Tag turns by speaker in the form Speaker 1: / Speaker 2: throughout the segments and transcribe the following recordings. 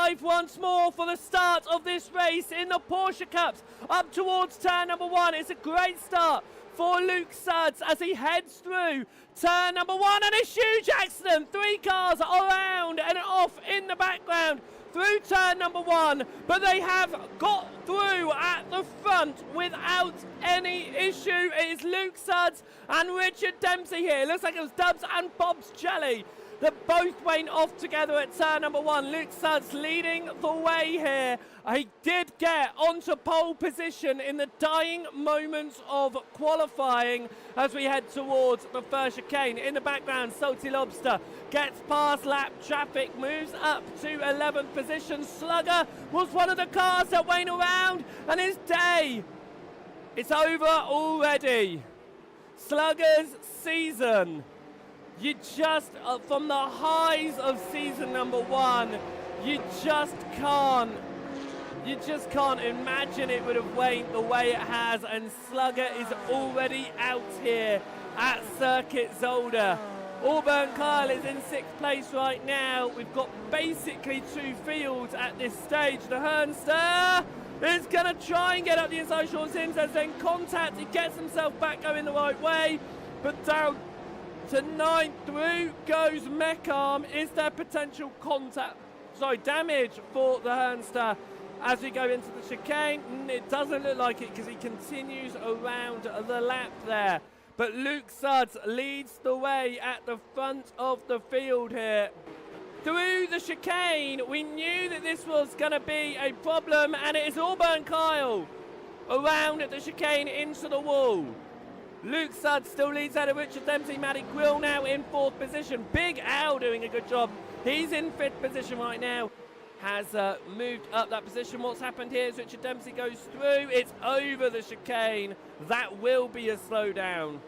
Speaker 1: drive once more for the start of this race in the Porsche Cups up towards turn number 1. It's a great start for Luke Suds as he heads through turn number 1, and a huge accident. 3 cars around and off in the background through turn number 1, but they have got through at the front without any issue. It is Luke Suds and Richard Dempsey here. It looks like it was Dubs and Bob's Jelly that both went off together at turn number 1. Luke Suds leading the way here. He did get onto pole position in the dying moments of qualifying as we head towards the first chicane. In the background, Salty Lobster gets past lap traffic, moves up to 11th position. Slugger was one of the cars that went around, and his day is over already. Slugger's season, you just, from the highs of season number 1, you just can't imagine it would have went the way it has, and Slugger is already out here at Circuit Zolder. Auburn Kyle is in 6th place right now. We've got basically 2 fields at this stage. The Hernster is going to try and get up the inside. Sean Sims has then contact. He gets himself back going the right way, but down to 9th through goes Mecharm. Is there potential damage for the Hernster as we go into the chicane? It doesn't look like it because he continues around the lap there. But Luke Suds leads the way at the front of the field here. Through the chicane, we knew that this was going to be a problem, and it is Auburn Kyle around the chicane into the wall. Luke Suds still leads out of Richard Dempsey. Matty Grill now in 4th position. Big Al doing a good job. He's in 5th position right now. Has moved up that position. What's happened here is Richard Dempsey goes through. It's over the chicane. That will be a slowdown.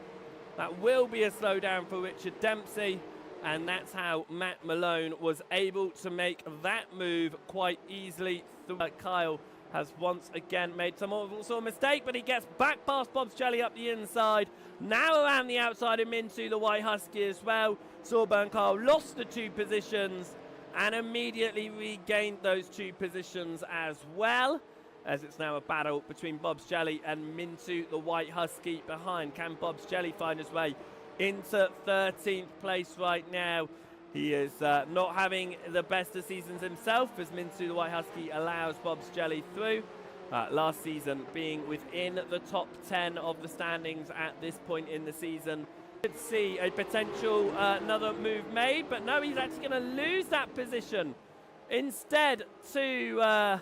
Speaker 1: That will be a slowdown for Richard Dempsey. And that's how Matt Malone was able to make that move quite easily. Kyle has once again made some sort of mistake, but he gets back past Bob's Jelly up the inside. Now around the outside and into the White Husky as well. Sauber Kyle lost the 2 positions and immediately regained those 2 positions as well, as it's now a battle between Bob's Jelly and Mintu the White Husky behind. Can Bob's Jelly find his way into 13th place right now? He is not having the best of seasons himself as Mintu the White Husky allows Bob's Jelly through. Last season being within the top 10 of the standings at this point in the season. Could see a potential another move made, but no, he's actually going to lose that position instead to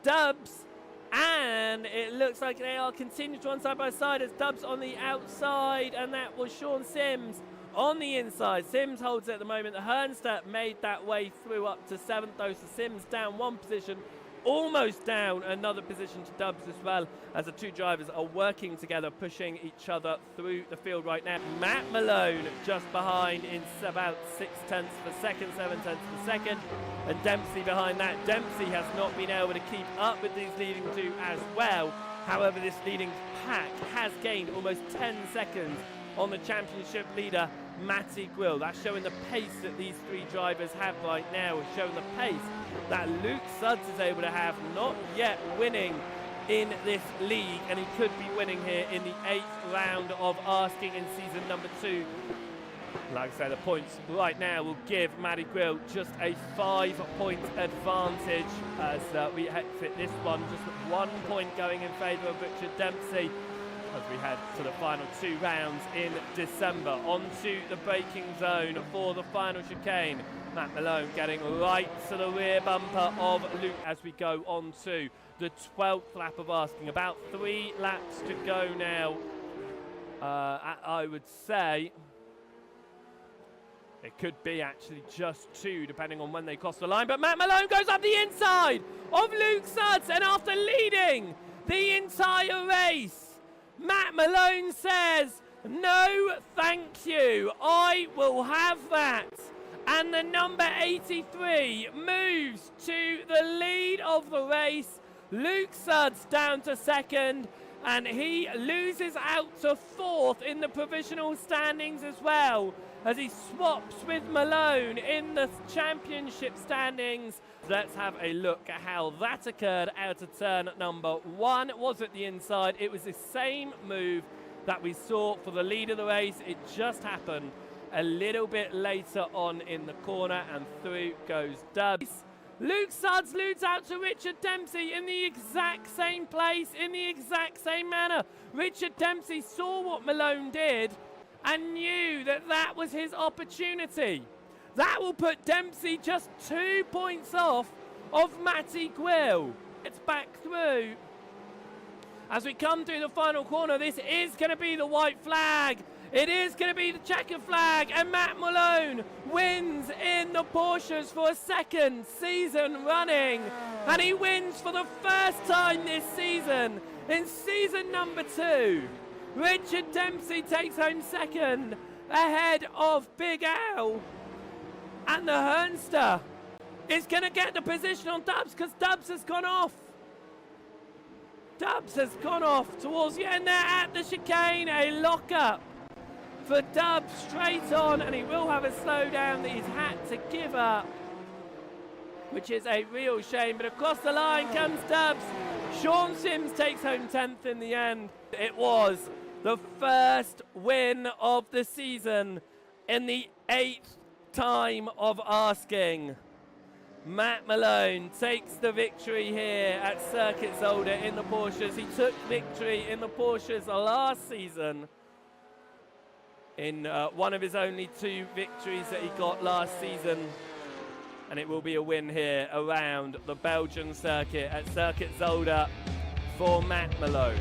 Speaker 1: Dubs, and it looks like they are continuing to run side by side as Dubs on the outside, and that was Sean Sims on the inside. Sims holds it at the moment. The Hernster made that way through up to 7th though, so Sims down 1 position, almost down another position to Dubs as well, as the 2 drivers are working together, pushing each other through the field right now. Matt Malone just behind in about 6/10 for second, 7/10 for second, and Dempsey behind that. Dempsey has not been able to keep up with these leading 2 as well. However, this leading pack has gained almost 10 seconds on the championship leader, Matty Grill. That's showing the pace that these 3 drivers have right now, showing the pace that Luke Suds is able to have, not yet winning in this league, and he could be winning here in the 8th round of asking in season number 2. Like I say, the points right now will give Matty Grill just a 5-point advantage as we exit this one. Just 1 point going in favour of Richard Dempsey as we head to the final 2 rounds in December. Onto the braking zone for the final chicane. Matt Malone getting right to the rear bumper of Luke as we go on to the 12th lap of asking. About 3 laps to go now. I would say it could be actually just 2 depending on when they cross the line. But Matt Malone goes up the inside of Luke Suds, and after leading the entire race, Matt Malone says, "No, thank you. I will have that." And the number 83 moves to the lead of the race. Luke Suds down to 2nd, and he loses out to 4th in the provisional standings as well. as he swaps with Malone in the championship standings. Let's have a look at how that occurred out of turn number 1. It was at the inside. It was the same move that we saw for the lead of the race. It just happened a little bit later on in the corner, and through goes Dubs. Luke Suds loots out to Richard Dempsey in the exact same place, in the exact same manner. Richard Dempsey saw what Malone did and knew that that was his opportunity. That will put Dempsey just 2 points off of Matty Quill. It's back through. As we come through the final corner, this is going to be the white flag. It is going to be the checker flag, and Matt Malone wins in the Porsches for a second season running. And he wins for the first time this season, in season number 2. Richard Dempsey takes home second, ahead of Big Al. And the Hernster is going to get the position on Dubs, because Dubs has gone off. Dubs has gone off towards the end there at the chicane. A lock-up for Dubs straight on, and he will have a slowdown that he's had to give up, which is a real shame. But across the line comes Dubs. Sean Sims takes home 10th in the end. It was the first win of the season in the 8th time of asking. Matt Malone takes the victory here at Circuit Zolder in the Porsches. He took victory in the Porsches last season in one of his only 2 victories that he got last season. And it will be a win here around the Belgian circuit at Circuit Zolder for Matt Malone.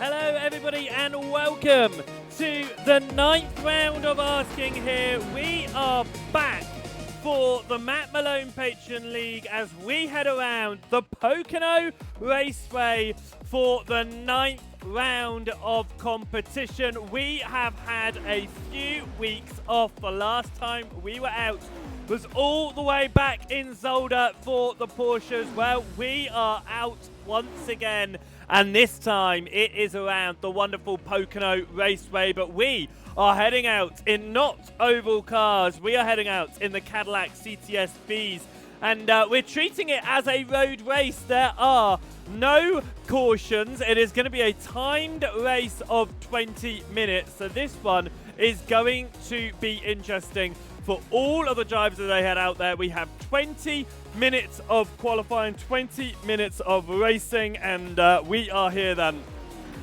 Speaker 1: Hello everybody and welcome to the 9th round of Asking here. We are back for the Matt Malone Patron League as we head around the Pocono Raceway for the 9th round of competition. We have had a few weeks off. The last time we were out was all the way back in Zolder for the Porsches. Well, we are out once again, and this time it is around the wonderful Pocono Raceway, but we are heading out in not oval cars. We are heading out in the Cadillac CTS-Vs, and we're treating it as a road race. There are no cautions. It is going to be a timed race of 20 minutes, so this one is going to be interesting for all of the drivers that they had out there. We have 20 minutes of qualifying, 20 minutes of racing, and we are here then,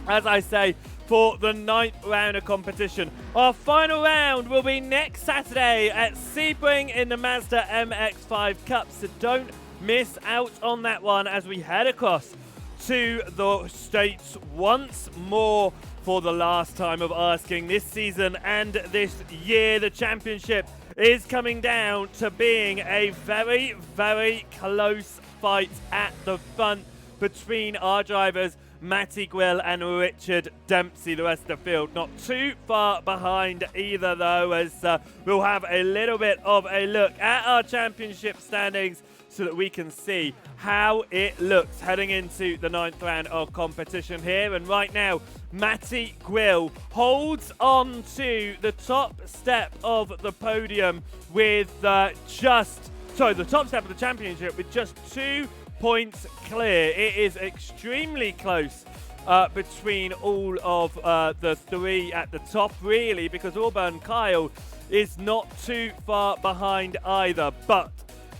Speaker 1: as I say, for the 9th round of competition. Our final round will be next Saturday at Sebring in the Mazda MX-5 Cup, so don't miss out on that one as we head across to the States once more for the last time of Asking this season and this year. The championship is coming down to being a very, very close fight at the front between our drivers, Matty Quill and Richard Dempsey. The rest of the field not too far behind either, though, as we'll have a little bit of a look at our championship standings so that we can see how it looks heading into the 9th round of competition here. And right now, Matty Quill holds on to the top step of the podium with the top step of the championship with just 2 points clear. It is extremely close between all of the 3 at the top, really, because Auburn Kyle is not too far behind either. But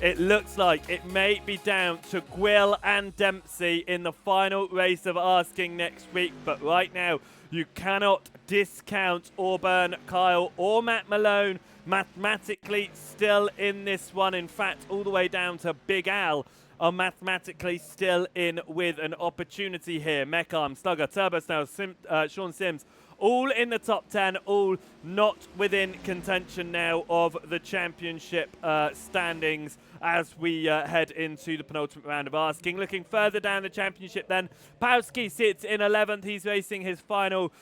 Speaker 1: it looks like it may be down to Gwill and Dempsey in the final race of Asking next week. But right now, you cannot discount Auburn Kyle or Matt Malone mathematically still in this one. In fact, all the way down to Big Al are mathematically still in with an opportunity here. Mecharm, Slugger, Turbo Snail, Sean Sims, all in the top 10, all not within contention now of the championship standings as we head into the penultimate round of Asking. Looking further down the championship then, Pawski sits in 11th. He's racing his final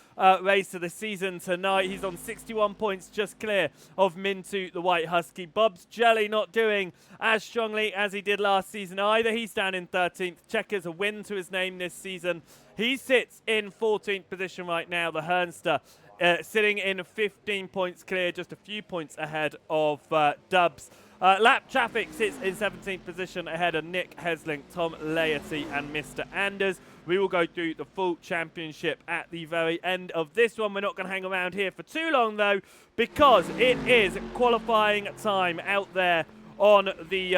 Speaker 1: race of the season tonight. He's on 61 points, just clear of Mintu, the White Husky. Bob's Jelly not doing as strongly as he did last season either. He's down in 13th. Checkers a win to his name this season. He sits in 14th position right now. The Hernster sitting in 15 points clear, just a few points ahead of Dubs. Lap Traffic sits in 17th position ahead of Nick Hesling, Tom Laity and Mr. Anders. We will go through the full championship at the very end of this one. We're not going to hang around here for too long though, because it is qualifying time out there on the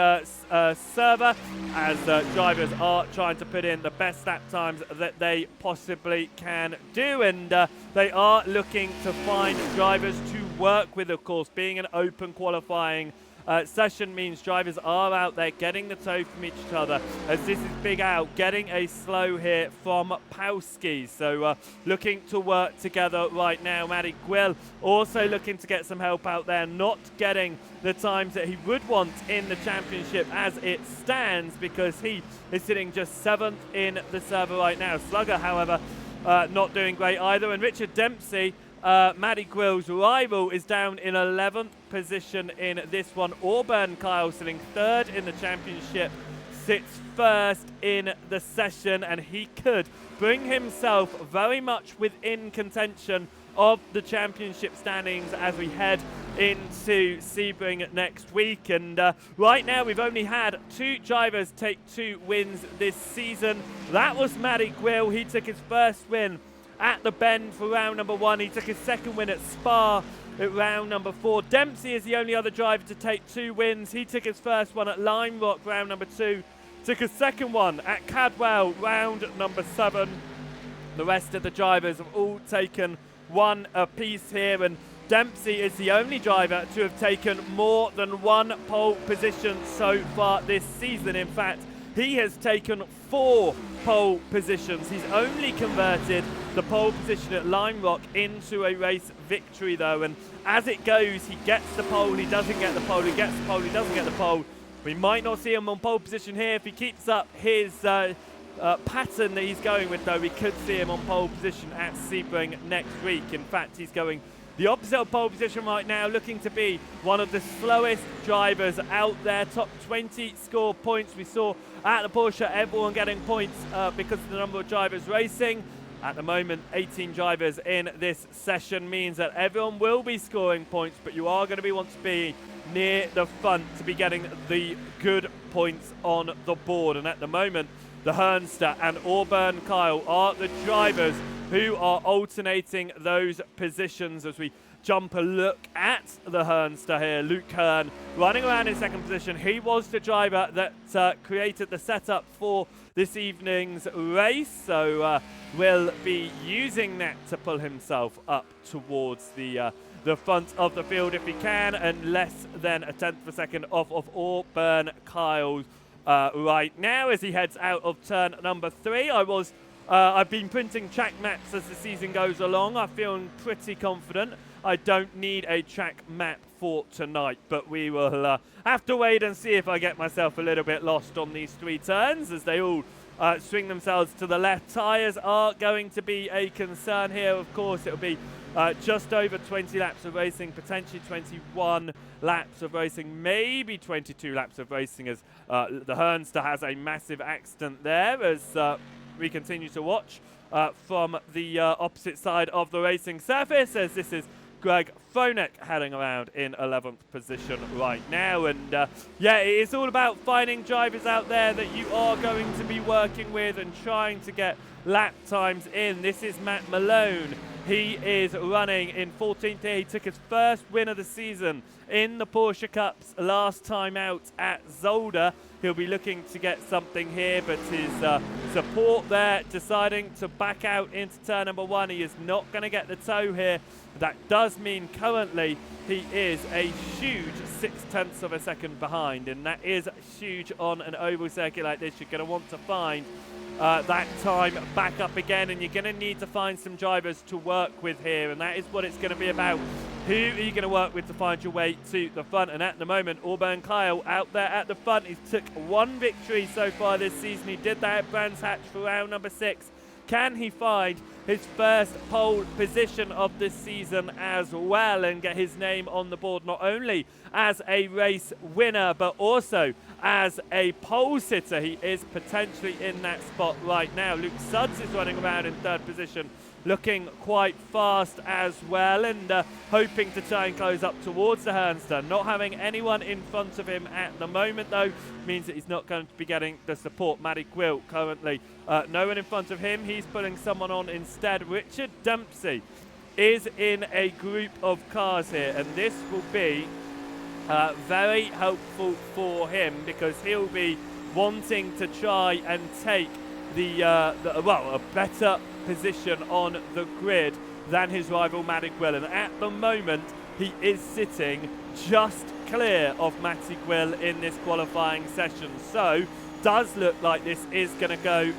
Speaker 1: server as drivers are trying to put in the best lap times that they possibly can do, and they are looking to find drivers to work with. Of course, being an open qualifying session means drivers are out there getting the toe from each other, as this is Big Al getting a slow here from Pawski. So looking to work together right now. Matty Gwill also looking to get some help out there, not getting the times that he would want in the championship as it stands, because he is sitting just 7th in the server right now. Slugger, however, not doing great either. And Richard Dempsey, Matty Gwill's rival, is down in 11th position in this one. Auburn Kyle sitting 3rd in the championship, sits 1st in the session, and he could bring himself very much within contention of the championship standings as we head into Sebring next week. And right now we've only had 2 drivers take 2 wins this season. That was Matty Gwill. He took his first win at the Bend for round number 1. He took his second win at Spa at round number 4. Dempsey is the only other driver to take 2 wins. He took his first one at Lime Rock, round number 2. Took his second one at Cadwell, round number 7. The rest of the drivers have all taken 1 apiece here, and Dempsey is the only driver to have taken more than 1 pole position so far this season. In fact, he has taken 4 pole positions. He's only converted the pole position at Lime Rock into a race victory though, and as it goes, he gets the pole, he doesn't get the pole, he gets the pole, he doesn't get the pole. We might not see him on pole position here. If he keeps up his pattern that he's going with though, we could see him on pole position at Sebring next week. In fact, he's going the opposite of pole position right now, looking to be one of the slowest drivers out there. Top 20 score points. We saw at the Porsche everyone getting points because of the number of drivers racing. At the moment, 18 drivers in this session means that everyone will be scoring points, but you are going to want to be near the front to be getting the good points on the board. And at the moment, the Hernster and Auburn Kyle are the drivers who are alternating those positions. As we jump a look at the Hernster here, Luke Hearn running around in second position. He was the driver that created the setup for this evening's race, so will be using that to pull himself up towards the front of the field if he can, and less than a tenth of a second off of Auburn Kyle right now as he heads out of turn number 3. I've been printing track maps as the season goes along. I'm feeling pretty confident. I don't need a track map for tonight, but we will have to wait and see if I get myself a little bit lost on these 3 turns as they all swing themselves to the left. Tyres are going to be a concern here. Of course, it'll be just over 20 laps of racing, potentially 21 laps of racing, maybe 22 laps of racing, as the Hernster has a massive accident there as we continue to watch from the opposite side of the racing surface, as this is Greg Fonek heading around in 11th position right now. And yeah, it's all about finding drivers out there that you are going to be working with and trying to get lap times in. This is Matt Malone. He is running in 14th here. He took his first win of the season in the Porsche Cups last time out at Zolder. He'll be looking to get something here, but his support there deciding to back out into turn number 1. He is not going to get the toe here. That does mean currently he is a huge 0.6 of a second behind, and that is huge on an oval circuit like this. You're going to want to find that time back up again, and you're going to need to find some drivers to work with here, and that is what it's going to be about. Who are you going to work with to find your way to the front? And at the moment, Auburn Kyle out there at the front. He's took 1 victory so far this season. He did that at Brands Hatch for round number 6. Can he find his first pole position of this season as well and get his name on the board, not only as a race winner but also as a pole sitter? He is potentially in that spot right now. Luke Sudds is running around in 3rd position, looking quite fast as well, and hoping to try and close up towards the Hernster. Not having anyone in front of him at the moment, though, means that he's not going to be getting the support. Matty Quill currently no one in front of him. He's putting someone on instead. Richard Dempsey is in a group of cars here, and this will be very helpful for him because he'll be wanting to try and take a better position on the grid than his rival Matty Quill, and at the moment he is sitting just clear of Matty Quill in this qualifying session. So does look like this is going to go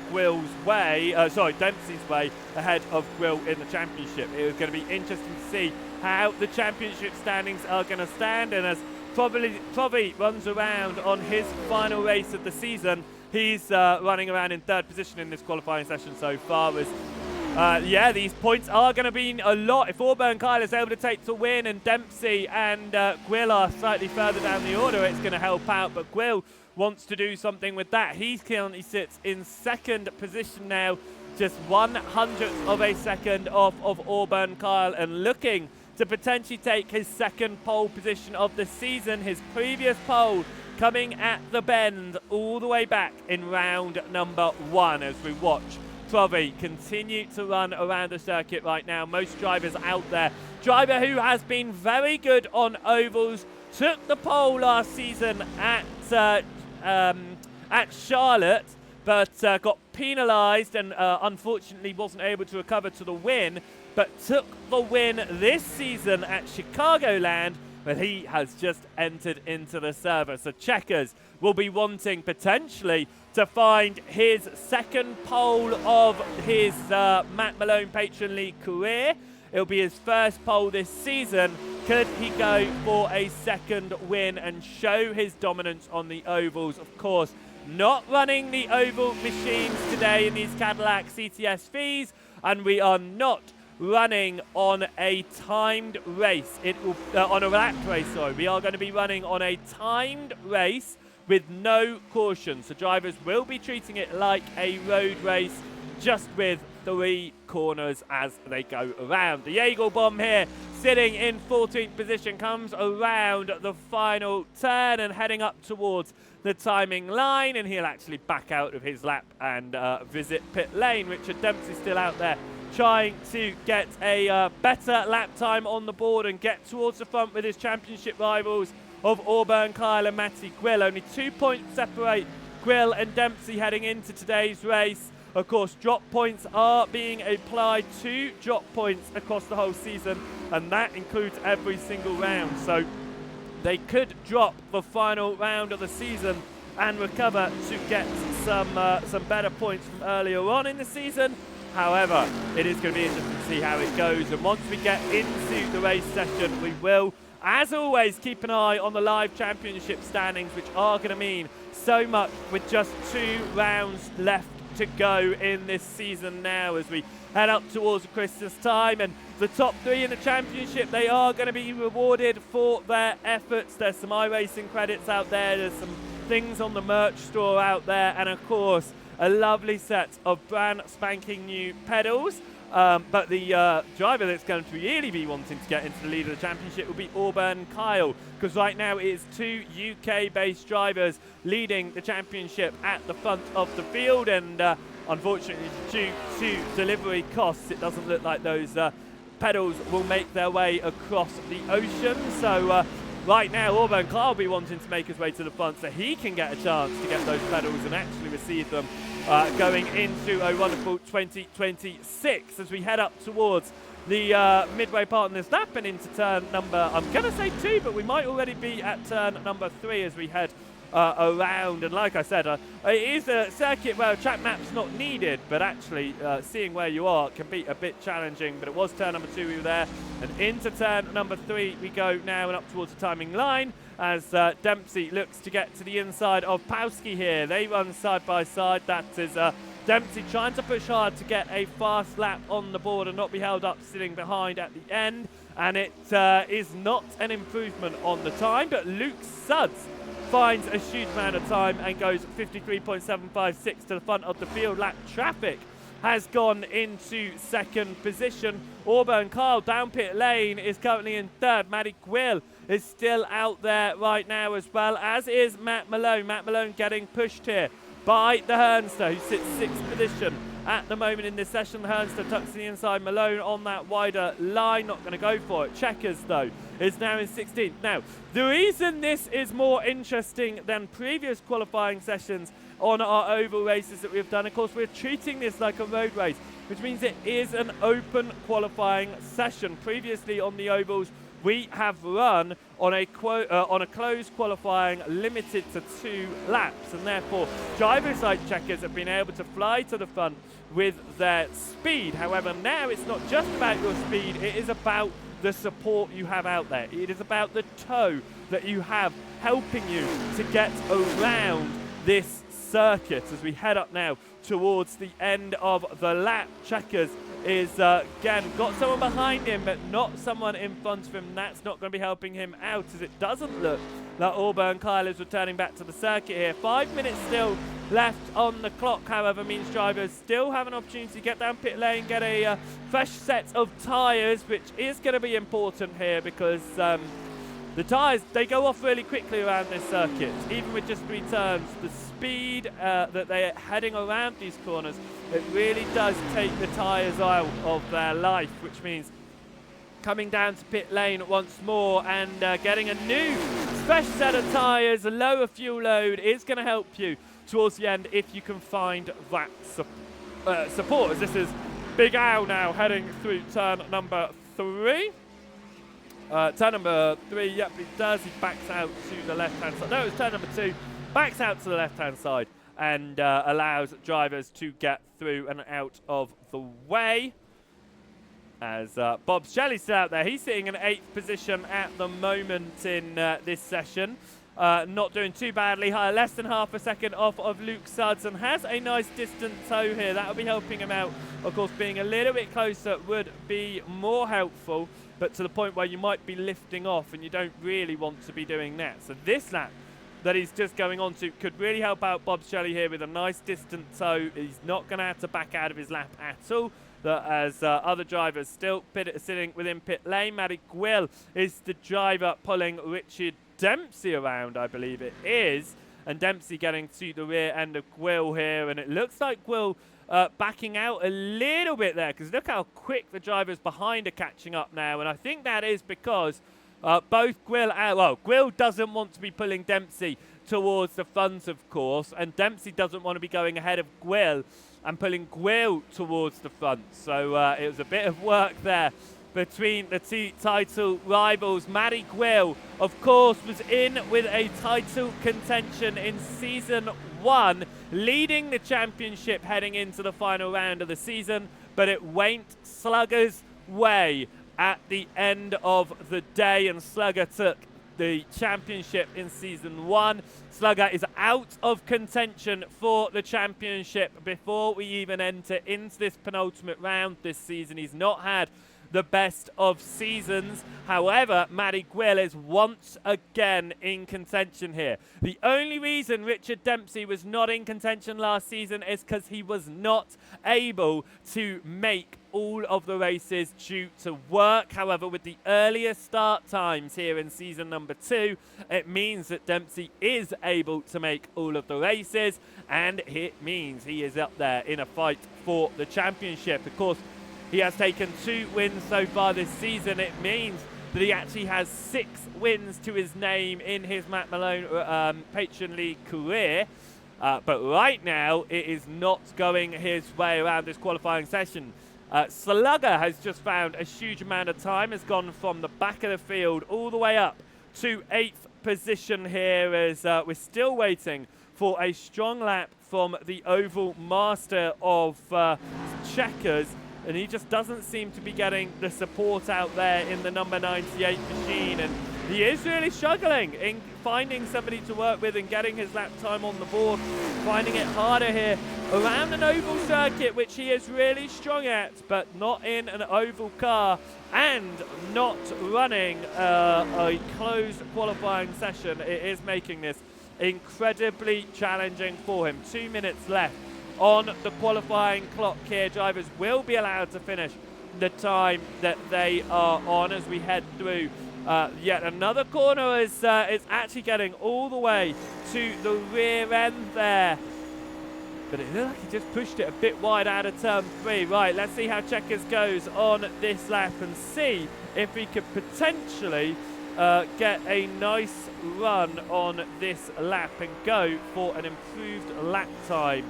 Speaker 1: Dempsey's way ahead of Quill in the championship. It was going to be interesting to see how the championship standings are going to stand, and as probably runs around on his final race of the season, he's running around in 3rd position in this qualifying session so far. As these points are going to be a lot. If Auburn Kyle is able to take the win and Dempsey and Quill are slightly further down the order, it's going to help out. But Quill wants to do something with that. He currently sits in 2nd position now, just 1/100th of a second off of Auburn Kyle, and looking to potentially take his 2nd pole position of the season. His previous pole coming at the bend all the way back in round number 1 as we watch Trovey continue to run around the circuit right now. Most drivers out there. Driver who has been very good on ovals, took the pole last season at Charlotte, but got penalised and unfortunately wasn't able to recover to the win, but took the win this season at Chicagoland, but he has just entered into the server. So Checkers will be wanting potentially to find his 2nd pole of his Matt Malone Patron League career. It'll be his 1st pole this season. Could he go for a 2nd win and show his dominance on the ovals? Of course, not running the oval machines today in these Cadillac CTS-Vs, and we are not running on a timed race. It will on a lap race, sorry. We are going to be running on a timed race with no caution. So drivers will be treating it like a road race, just with 3 corners as they go around. The Jaeger bomb here, sitting in 14th position, comes around the final turn and heading up towards the timing line, and he'll actually back out of his lap and visit pit lane. Richard Dempsey still out there trying to get a better lap time on the board and get towards the front with his championship rivals of Auburn Kyle and Matty Quill. Only 2 points separate Quill and Dempsey heading into today's race. Of course, drop points are being applied to drop points across the whole season, and that includes every single round. So they could drop the final round of the season and recover to get some better points from earlier on in the season. However, it is going to be interesting to see how it goes, and once we get into the race session, we will, as always, keep an eye on the live championship standings, which are going to mean so much with just 2 rounds left to go in this season now as we head up towards Christmas time. And the top 3 in the championship, they are going to be rewarded for their efforts. There's some iRacing credits out there, there's some things on the merch store out there, and of course a lovely set of brand spanking new pedals. But the driver that's going to really be wanting to get into the lead of the championship will be Auburn Kyle, because right now it is 2 UK-based drivers leading the championship at the front of the field, and unfortunately, due to delivery costs, it doesn't look like those pedals will make their way across the ocean. So right now, Auburn Carl will be wanting to make his way to the front so he can get a chance to get those pedals and actually receive them going into a wonderful 2026 as we head up towards the midway part in this lap and into turn number, I'm going to say 2, but we might already be at turn number 3 as we head around. And like I said, it is a circuit where a track map's not needed, but actually seeing where you are can be a bit challenging. But it was turn number 2 we were there, and into turn number 3 we go now and up towards the timing line as Dempsey looks to get to the inside of Pawski here. They run side by side. That is Dempsey trying to push hard to get a fast lap on the board and not be held up sitting behind at the end, and it is not an improvement on the time, but Luke Suds finds a huge amount of time and goes 53.756 to the front of the field. Lap traffic has gone into second position. Auburn Carl down pit lane is currently in third. Matty Quill is still out there right now, as well as is Matt Malone. Matt Malone getting pushed here by the Hernster, who sits 6th position at the moment in this session. The Hernster tucks to the inside. Malone on that wider line, not going to go for it. Checkers, though, is now in 16th. Now, the reason this is more interesting than previous qualifying sessions on our oval races that we've done, of course, we're treating this like a road race, which means it is an open qualifying session. Previously on the ovals, we have run on a closed qualifying limited to 2 laps, and therefore drivers like Checkers have been able to fly to the front with their speed. However, now it's not just about your speed, it is about the support you have out there. It is about the tow that you have helping you to get around this circuit as we head up now towards the end of the lap. Checkers is again got someone behind him but not someone in front of him. That's not going to be helping him out, as it doesn't look like Auburn Kyle is returning back to the circuit here. 5 minutes still left on the clock, however, means drivers still have an opportunity to get down pit lane, get a fresh set of tyres, which is going to be important here because the tyres, they go off really quickly around this circuit. Even with just 3 turns, the speed that they're heading around these corners, it really does take the tyres out of their life, which means coming down to pit lane once more and getting a new fresh set of tyres, a lower fuel load is going to help you towards the end if you can find that support. As this is Big Al now heading through turn number 3. Turn number 3, yep, he does. He backs out to the left-hand side. No, it's turn number 2. Backs out to the left-hand side and allows drivers to get through and out of the way. As Bob Shelley's still out there. He's sitting in 8th position at the moment in this session. Not doing too badly. Less than half a second off of Luke Suds and has a nice distant tow here. That will be helping him out. Of course, being a little bit closer would be more helpful, but to the point where you might be lifting off and you don't really want to be doing that. So this lap that he's just going on to could really help out Bob Shelley here with a nice distant tow. He's not going to have to back out of his lap at all. As other drivers still sitting within pit lane. Matty Quill is the driver pulling Richard Dempsey around, I believe it is. And Dempsey getting to the rear end of Quill here. And it looks like Quill backing out a little bit there, because look how quick the drivers behind are catching up now. And I think that is because both Quill and, Quill doesn't want to be pulling Dempsey towards the front, of course, and Dempsey doesn't want to be going ahead of Quill and pulling Quill towards the front. So it was a bit of work there between the two title rivals. Matty Quill, of course, was in with a title contention in Season 1, leading the championship heading into the final round of the season, but it went Slugger's way at the end of the day, and Slugger took the championship in Season 1. Slugger is out of contention for the championship before we even enter into this penultimate round this season. He's not had the best of seasons. However, Matty Quill is once again in contention here. The only reason Richard Dempsey was not in contention last season is because he was not able to make all of the races due to work. However, with the earlier start times here in season number 2, it means that Dempsey is able to make all of the races, and it means he is up there in a fight for the championship. Of course, He has taken 2 wins so far this season. It means that he actually has 6 wins to his name in his Matt Malone Patron League career. But right now, it is not going his way around this qualifying session. Slugger has just found a huge amount of time, has gone from the back of the field all the way up to 8th position here as we're still waiting for a strong lap from the Oval Master of Checkers, and he just doesn't seem to be getting the support out there in the number 98 machine, and he is really struggling in finding somebody to work with and getting his lap time on the board, finding it harder here around an oval circuit, which he is really strong at, but not in an oval car and not running a closed qualifying session. It is making this incredibly challenging for him. 2 minutes left on the qualifying clock here. Drivers will be allowed to finish the time that they are on as we head through yet another corner. Is it's actually getting all the way to the rear end there, but it looks like he just pushed it a bit wide out of turn 3. Right, let's see how Checkers goes on this lap and see if he could potentially get a nice run on this lap and go for an improved lap time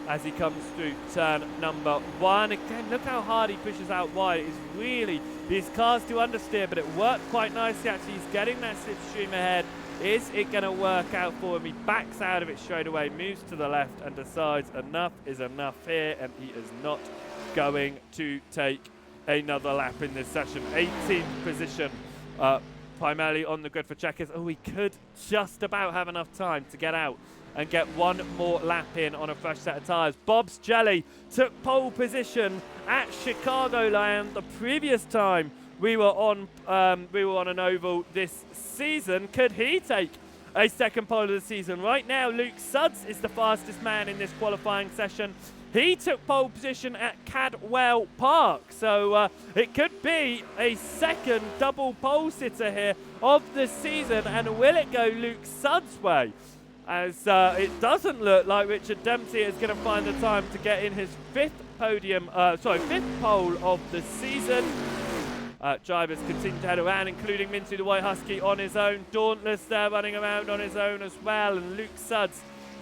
Speaker 1: as he comes through turn number 1. Again, look how hard he pushes out wide. It's really, these cars do understeer, but it worked quite nicely actually. He's getting that slipstream ahead. Is it going to work out for him? He backs out of it straight away, moves to the left and decides enough is enough here, and he is not going to take another lap in this session. 18th position, primarily on the grid for Checkers. Oh, he could just about have enough time to get out and get one more lap in on a fresh set of tyres. Bob's Jelly took pole position at Chicagoland the previous time we were on an oval this season. Could he take a second pole of the season? Right now, Luke Suds is the fastest man in this qualifying session. He took pole position at Cadwell Park, so it could be a second double pole sitter here of the season. And will it go Luke Suds' way? As it doesn't look like Richard Dempsey is going to find the time to get in his fifth pole of the season. Drivers continue to head around, including Mintu the White Husky on his own. Dauntless there running around on his own as well. And Luke Suds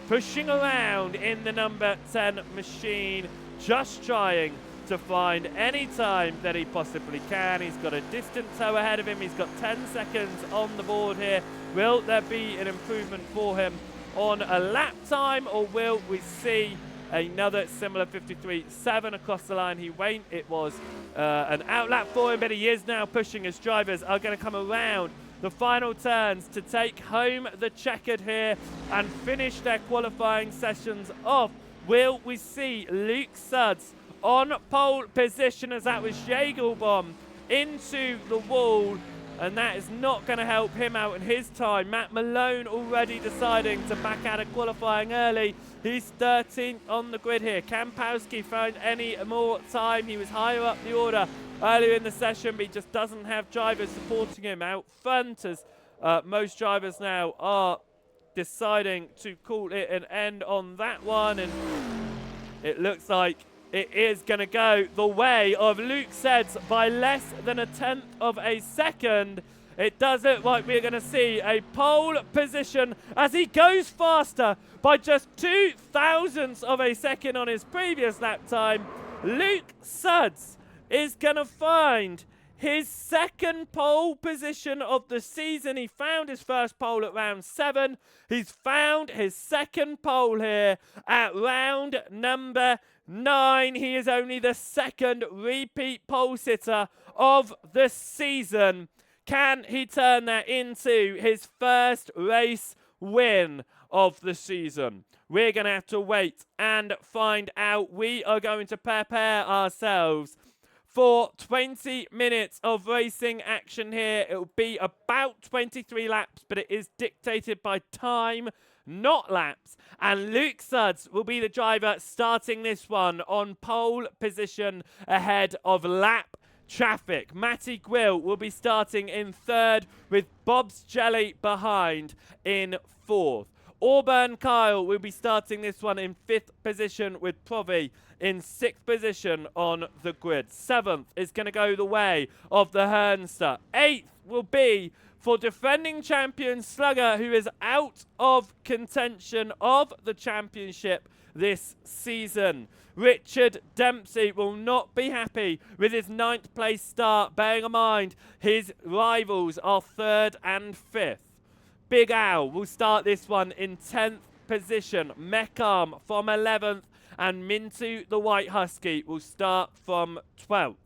Speaker 1: pushing around in the number 10 machine, just trying to find any time that he possibly can. He's got a distant tow ahead of him. He's got 10 seconds on the board here. Will there be an improvement for him on a lap time, or will we see another similar 53.7 across the line? He won't. It was an outlap for him, but he is now pushing as drivers are going to come around the final turns to take home the checkered here and finish their qualifying sessions off. Will we see Luke Suds on pole position, as that was Jagelbaum into the wall, and that is not going to help him out in his time. Matt Malone already deciding to back out of qualifying early. He's 13th on the grid here. Kampowski found any more time. He was higher up the order earlier in the session, but he just doesn't have drivers supporting him out front, as most drivers now are deciding to call it an end on that one. And it looks like it is going to go the way of Luke Suds by less than a tenth of a second. It does look like we're going to see a pole position as he goes faster by just 0.02 of a second on his previous lap time. Luke Suds is going to find his second pole position of the season. He found his first pole at round 7. He's found his second pole here at round number 9. He is only the second repeat pole sitter of the season. Can he turn that into his first race win of the season? We're going to have to wait and find out. We are going to prepare ourselves for 20 minutes of racing action here. It will be about 23 laps, but it is dictated by time, not laps. And Luke Suds will be the driver starting this one on pole position ahead of lap traffic. Matty Gwill will be starting in third, with Bob's Jelly behind in fourth. Auburn Kyle will be starting this one in 5th position with Provi in 6th position on the grid. 7th is going to go the way of the Hernster. 8th will be for defending champion Slugger, who is out of contention of the championship this season. Richard Dempsey will not be happy with his 9th place start, bearing in mind his rivals are 3rd and 5th. Big Al will start this one in 10th position. Meckham from 11th, and Mintu the White Husky will start from 12th.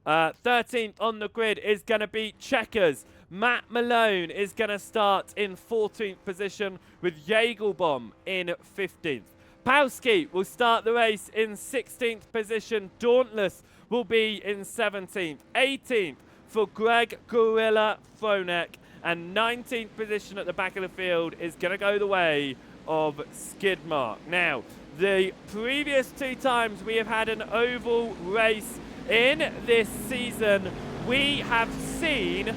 Speaker 1: 13th on the grid is going to be Checkers. Matt Malone is going to start in 14th position with Jagelbaum in 15th. Pawski will start the race in 16th position. Dauntless will be in 17th. 18th for Greg Gorilla Fronek. And 19th position at the back of the field is going to go the way of Skidmark. Now, the previous 2 times we have had an oval race in this season, we have seen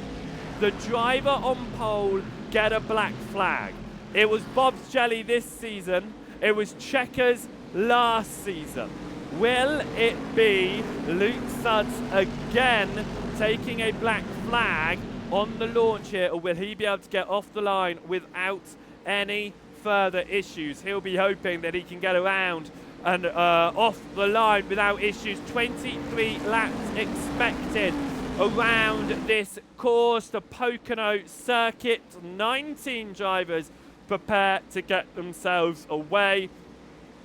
Speaker 1: the driver on pole get a black flag. It was Bob's Jelly this season. It was Checkers last season. Will it be Luke Suds again taking a black flag on the launch here, or will he be able to get off the line without any further issues? He'll be hoping that he can get around and off the line without issues. 23 laps expected around this course, the Pocono circuit. 19 drivers prepare to get themselves away.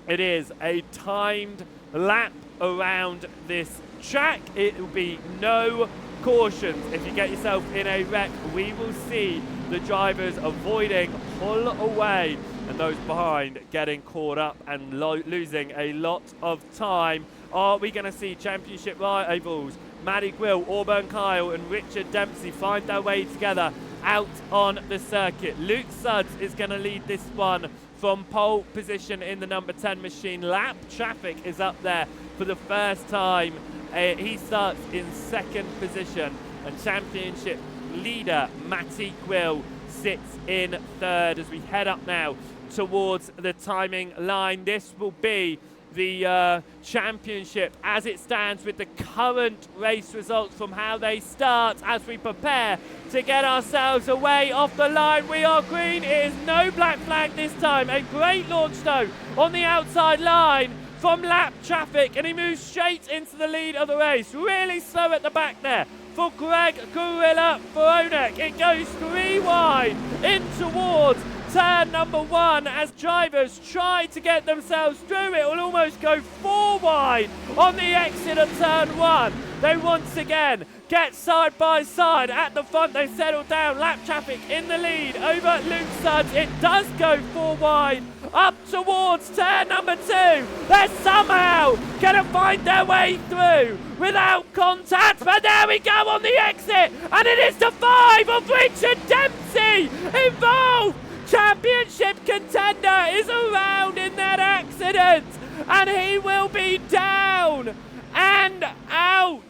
Speaker 1: It is a timed lap around this track. It will be no cautions. If you get yourself in a wreck, we will see the drivers avoiding pull away and those behind getting caught up and losing a lot of time. Are we going to see championship rivals Matty Quill, Auburn Kyle and Richard Dempsey find their way together out on the circuit? Luke Suds is going to lead this one from pole position in the number 10 machine. Lap Traffic is up there for the first time. He starts in 2nd position, and championship leader Matty Quill sits in 3rd as we head up now towards the timing line. This will be the championship as it stands with the current race results from how they start as we prepare to get ourselves away off the line. We are green. It is no black flag this time. A great launch though on the outside line from Lap Traffic, and he moves straight into the lead of the race. Really slow at the back there for Greg Gorilla Fronek. It goes 3 wide in towards turn number 1 as drivers try to get themselves through. It will almost go 4 wide on the exit of turn 1. They once again get side by side at the front. They settle down. Lap Traffic in the lead over Luke Suds. It does go 4 wide up towards turn number 2. They're somehow going to find their way through without contact, but there we go on the exit, and it is the 5 of Richard Dempsey involved. Championship contender is around in that accident, and he will be down and out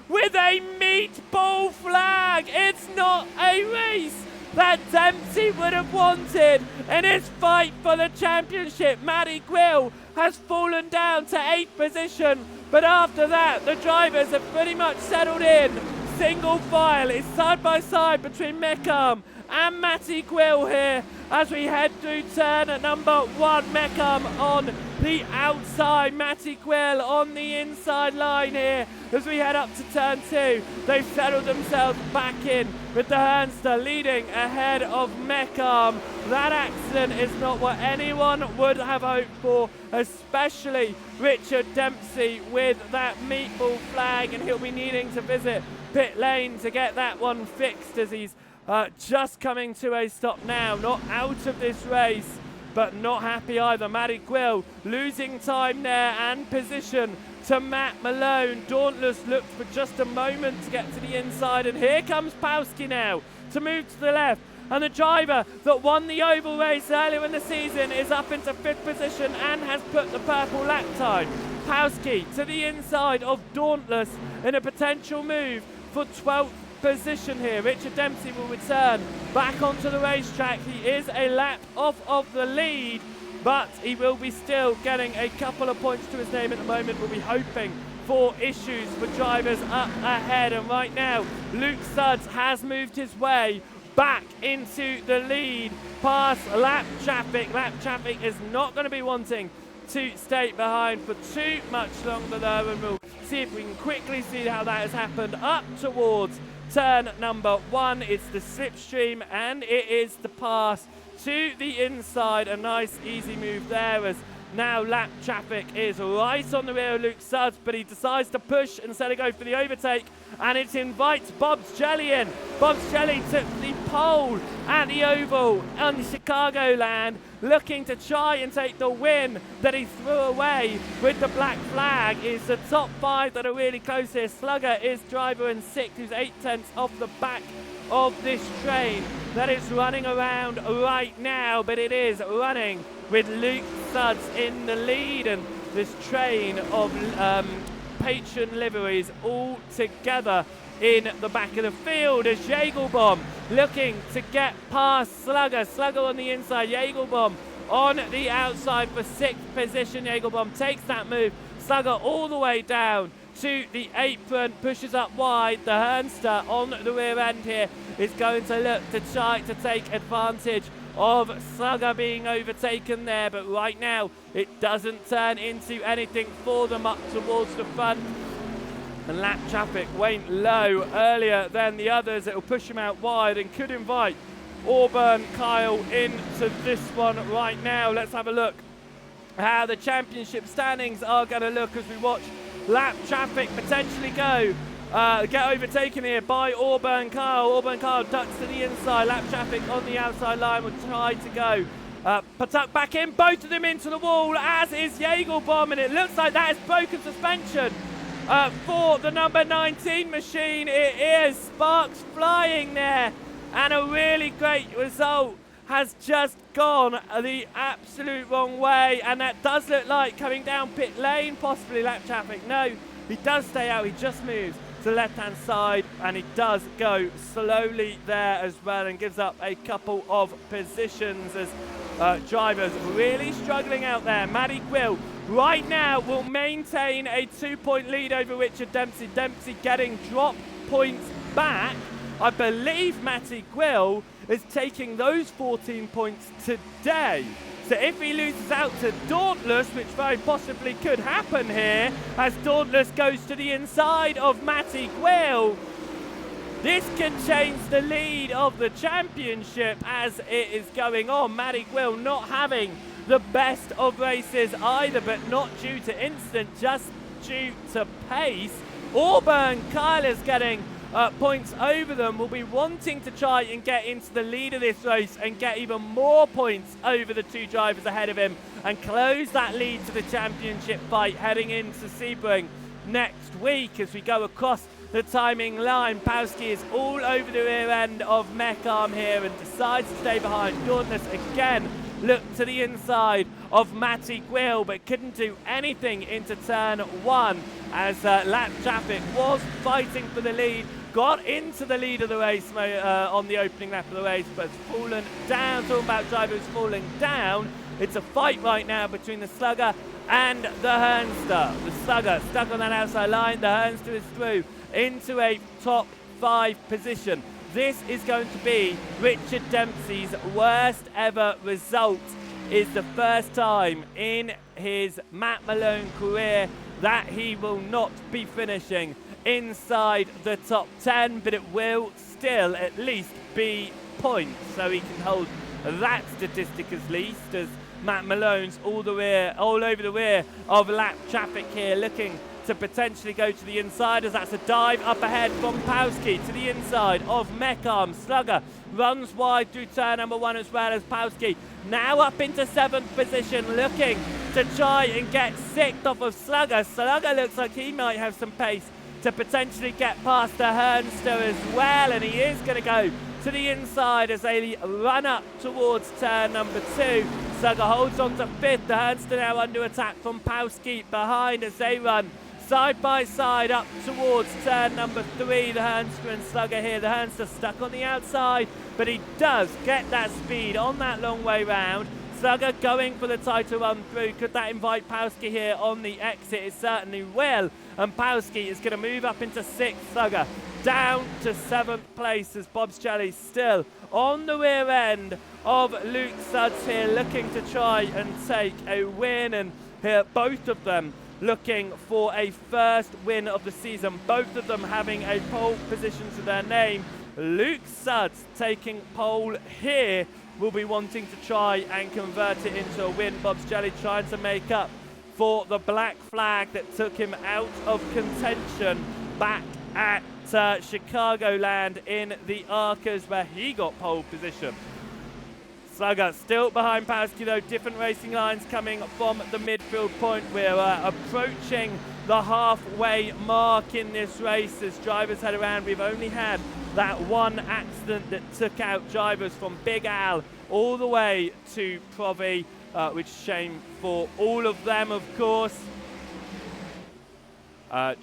Speaker 1: with a meatball flag. It's not a race that Dempsey would have wanted in his fight for the championship. Matty Quill has fallen down to 8th position, but after that the drivers have pretty much settled in. Single file is side by side between Meckham and Matty Quill here as we head through turn at number 1. Meckham on the outside, Matty Quill on the inside line here as we head up to turn 2. They've settled themselves back in with the Hernster leading ahead of Meckham. That accident is not what anyone would have hoped for, especially Richard Dempsey with that meatball flag, and he'll be needing to visit pit lane to get that one fixed as he's just coming to a stop now. Not out of this race, but not happy either. Matty Quill losing time there and position to Matt Malone. Dauntless looked for just a moment to get to the inside, and here comes Pawski now to move to the left. And the driver that won the oval race earlier in the season is up into 5th position and has put the purple lap time. Pawski to the inside of Dauntless in a potential move for 12th position here. Richard Dempsey will return back onto the racetrack. He is a lap off of the lead, but he will be still getting a couple of points to his name at the moment. We'll be hoping for issues for drivers up ahead. And right now, Luke Sudds has moved his way back into the lead past lap traffic. Lap traffic is not going to be wanting to stay behind for too much longer though, and we'll see if we can quickly see how that has happened up towards turn number 1. It's the slipstream and it is the pass to the inside. A nice easy move there, as now lap traffic is right on the rear of Luke Sudds, but he decides to push instead of go for the overtake, and it invites Bob's Jelly in. Bob's Jelly took the pole at the Oval on Chicagoland, looking to try and take the win that he threw away with the black flag. Is the top 5 that are really close here. Slugger is driver in 6th, who's 8/10 off the back of this train that is running around right now, but it is running with Luke Sudds in the lead, and this train of patron liveries all together in the back of the field as Jagelbaum looking to get past Slugger. Slugger on the inside, Jagelbaum on the outside for 6th position. Jagelbaum takes that move. Slugger all the way down to the apron, pushes up wide. The Hernster on the rear end here is going to look to try to take advantage of Slugger being overtaken there, but right now it doesn't turn into anything for them up towards the front. And lap traffic went low earlier than the others. It'll push him out wide and could invite Auburn Kyle into this one right now. Let's have a look how the championship standings are going to look as we watch lap traffic potentially get overtaken here by Auburn Kyle. Auburn Kyle ducks to the inside. Lap traffic on the outside line will try to go. Patuk back in, both of them into the wall, as is Jagelbaum, and it looks like that is broken suspension for the number 19 machine. It is. Sparks flying there, and a really great result has just gone the absolute wrong way, and that does look like coming down pit lane, possibly lap traffic. No, he does stay out, he just moves to the left-hand side, and he does go slowly there as well, and gives up a couple of positions as drivers really struggling out there. Matty Quill right now will maintain a 2-point lead over Richard Dempsey. Dempsey getting drop points back. I believe Matty Quill is taking those 14 points today. So if he loses out to Dauntless, which very possibly could happen here, as Dauntless goes to the inside of Matty Quill, this could change the lead of the championship as it is going on. Matty Quill not having the best of races either, but not due to incident, just due to pace. Auburn Kyle is getting points over them, will be wanting to try and get into the lead of this race and get even more points over the 2 drivers ahead of him and close that lead to the championship fight heading into Sebring next week. As we go across the timing line, Pawski is all over the rear end of Meckham here and decides to stay behind. Dauntless again looked to the inside of Matty Quill, but couldn't do anything into turn 1 as lap traffic was fighting for the lead. Got into the lead of the race on the opening lap of the race, but has fallen down. Talking about drivers falling down, it's a fight right now between the Slugger and the Hernster. The Slugger stuck on that outside line. The Hernster is through into a top 5 position. This is going to be Richard Dempsey's worst ever result. Is the first time in his Matt Malone career that he will not be finishing inside the top 10, but it will still at least be points, so he can hold that statistic as least, as Matt Malone's all over the rear of lap traffic here, looking to potentially go to the inside, as that's a dive up ahead from Pawski to the inside of Meckham. Slugger runs wide through turn number 1 as well, as Pawski now up into 7th position, looking to try and get 6th off of Slugger. Slugger looks like he might have some pace to potentially get past the Hernster as well, and he is going to go to the inside as they run up towards turn number 2. Slugger holds on to 5th. The Hernster now under attack from Pawski behind as they run side by side up towards turn number 3. The Hernster and Slugger here. The Hernster stuck on the outside, but he does get that speed on that long way round. Slugger going for the title run through. Could that invite Pawski here on the exit? It certainly will. And Pawski is going to move up into 6th. Slugger down to 7th place as Bobsjelly still on the rear end of Luke Suds here, looking to try and take a win. And here both of them looking for a first win of the season. Both of them having a pole position to their name. Luke Suds taking pole here will be wanting to try and convert it into a win. Bobsjelly trying to make up for the black flag that took him out of contention back at Chicagoland in the Arcas, where he got pole position. Slugger still behind Pawski though. Different racing lines coming from the midfield point. We're approaching the halfway mark in this race as drivers head around. We've only had that one accident that took out drivers from Big Al all the way to Provi, which is a shame for all of them, of course.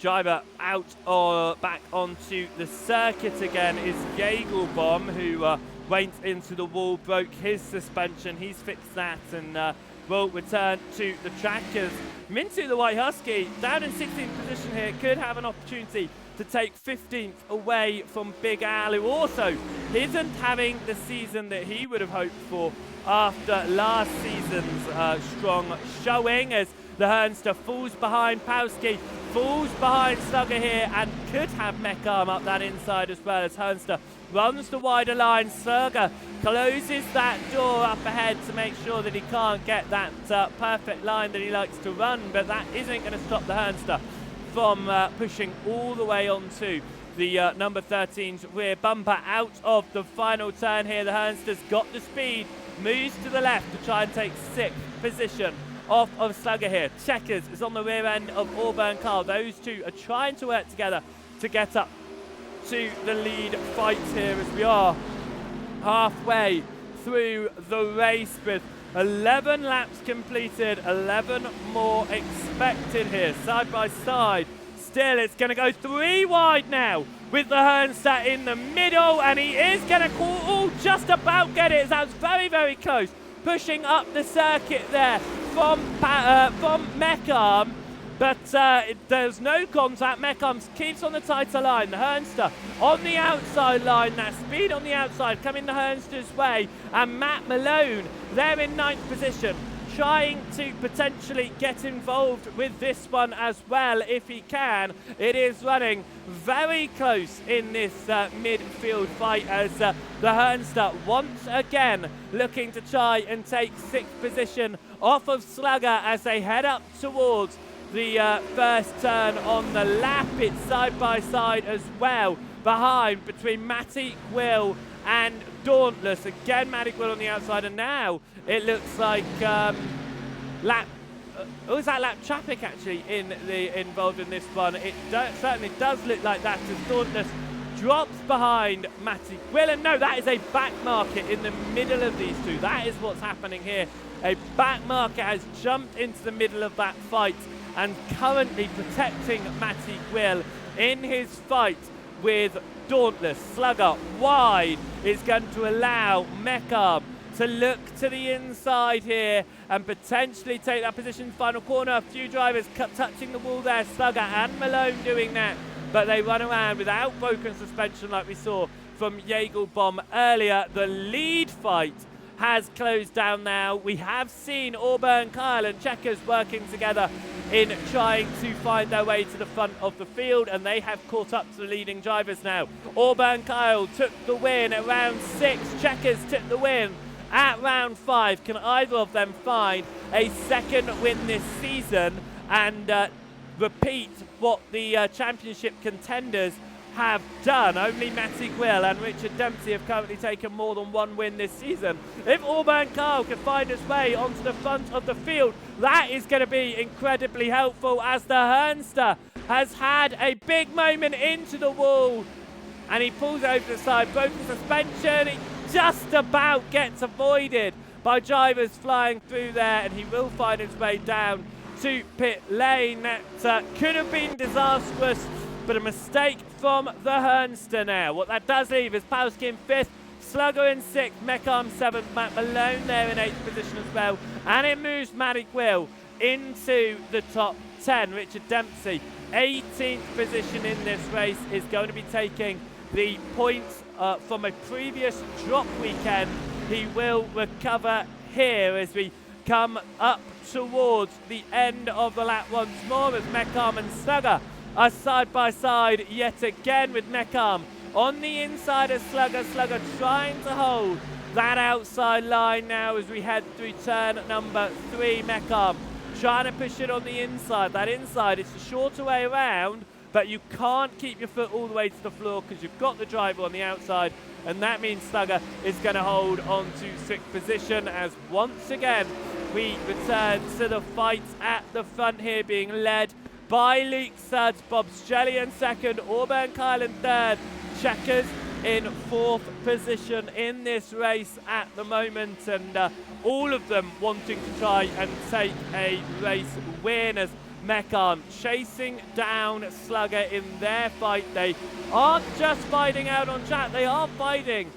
Speaker 1: Driver out or back onto the circuit again is Jagelbaum, who went into the wall, broke his suspension. He's fixed that and will return to the track as Mintu the White Husky down in 16th position here could have an opportunity to take 15th away from Big Al, who also isn't having the season that he would have hoped for after last season's strong showing, as the Hernster falls behind Pawski, falls behind Slugger here, and could have Meckarm up that inside as well as Hernster runs the wider line. Slugger closes that door up ahead to make sure that he can't get that perfect line that he likes to run, but that isn't going to stop the Hernster from pushing all the way onto the number 13's rear bumper out of the final turn here. The Hernster's got the speed, moves to the left to try and take 6th position off of Slugger here. Checkers is on the rear end of Auburn Carl. Those two are trying to work together to get up to the lead fight here as we are halfway through the race with 11 laps completed, 11 more expected here, side by side. Still, it's going to go 3 wide now with the Hernster in the middle, and he is going to just about get it. That was very, very close. Pushing up the circuit there from Meckarm, but there's no contact. Meckarm keeps on the tighter line. The Hernster on the outside line. That speed on the outside coming the Hernster's way, and Matt Malone there in 9th position, trying to potentially get involved with this one as well if he can. It is running very close in this midfield fight as the Hernster once again looking to try and take 6th position off of Slugger as they head up towards the first turn on the lap. It's side by side as well behind between Matty Quill and Dauntless. Again, Matty Quill on the outside, and now it looks like lap traffic actually involved in this one. It certainly does look like that as Dauntless drops behind Matty Quill, and no, that is a back market in the middle of these two. That is what's happening here. A back market has jumped into the middle of that fight and currently protecting Matty Quill in his fight with Dauntless. Slugger wide is going to allow Meckarm to look to the inside here and potentially take that position. Final corner, a few drivers touching the wall there. Slugger and Malone doing that, but they run around without broken suspension like we saw from Jagelbaum earlier. The lead fight has closed down now. We have seen Auburn Kyle and Checkers working together in trying to find their way to the front of the field, and they have caught up to the leading drivers now. Auburn Kyle took the win at round 6. Checkers took the win at round 5. Can either of them find a second win this season and repeat what the championship contenders have done? Only Matty Quill and Richard Dempsey have currently taken more than one win this season. If Auburn Carl can find his way onto the front of the field, that is going to be incredibly helpful, as the Hernster has had a big moment into the wall and he pulls over the side, broken suspension. He just about gets avoided by drivers flying through there, and he will find his way down to pit lane. That could have been disastrous, but a mistake from the Hernster now. What that does leave is Powski in 5th, Slugger in 6th, Meckham 7th, Matt Malone there in 8th position as well. And it moves Matty Quill into the top 10. Richard Dempsey, 18th position in this race, is going to be taking the points from a previous drop weekend. He will recover here as we come up towards the end of the lap once more, as Meckham and Slugger are side by side yet again, with Meckham on the inside of Slugger. Slugger trying to hold that outside line now as we head through turn number 3. Meckham trying to push it on the inside. That inside, it's the shorter way around, but you can't keep your foot all the way to the floor because you've got the driver on the outside, and that means Slugger is going to hold on to 6th position as once again we return to the fight at the front here, being led by Luke Suds, Bob's Jelly in 2nd, Auburn Kyle in 3rd, Checkers in 4th position in this race at the moment, and all of them wanting to try and take a race win, as Meckham chasing down Slugger in their fight. They aren't just fighting out on track, they are fighting